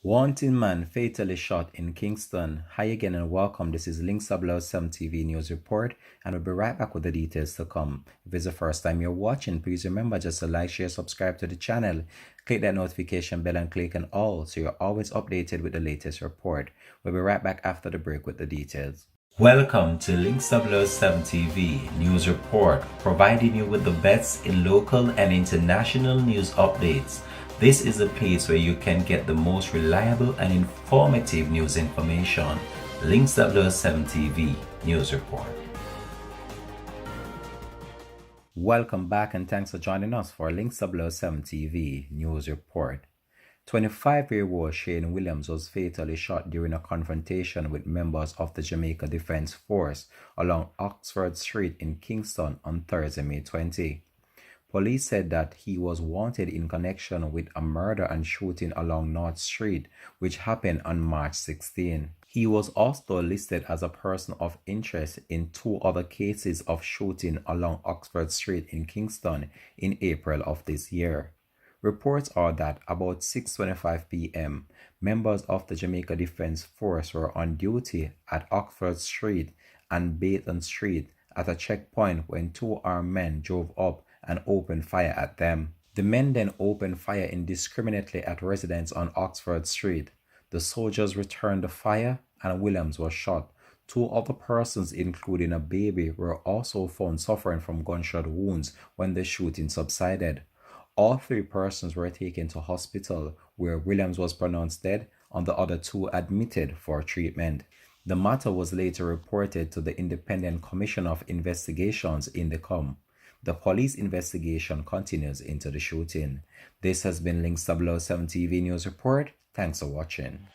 Wanted man fatally shot in Kingston. Hi again and welcome. This is Links 7 TV News Report, and we'll be right back with the details to come. If it's the first time you're watching, please remember just to like, share, subscribe to the channel. Click that notification bell and click on all so you're always updated with the latest report. We'll be right back after the break with the details. Welcome to Links 7 TV News Report, providing you with the best in local and international news updates. This is a place where you can get the most reliable and informative news information. Links 7 TV News Report. Welcome back and thanks for joining us for Links 7 TV News Report. 25-year-old Shane Williams was fatally shot during a confrontation with members of the Jamaica Defence Force along Oxford Street in Kingston on Thursday, May 20. Police said that he was wanted in connection with a murder and shooting along North Street, which happened on March 16. He was also listed as a person of interest in two other cases of shooting along Oxford Street in Kingston in April of this year. Reports are that about 6:25 p.m., members of the Jamaica Defence Force were on duty at Oxford Street and Baton Street at a checkpoint when two armed men drove up and opened fire at them. The men then opened fire indiscriminately at residents on Oxford Street. The soldiers returned the fire and Williams was shot. Two other persons, including a baby, were also found suffering from gunshot wounds when the shooting subsided. All three persons were taken to hospital, where Williams was pronounced dead and the other two admitted for treatment. The matter was later reported to the Independent Commission of Investigations in the COM. The police investigation continues into the shooting. This has been Links 7 TV News Report. Thanks for watching.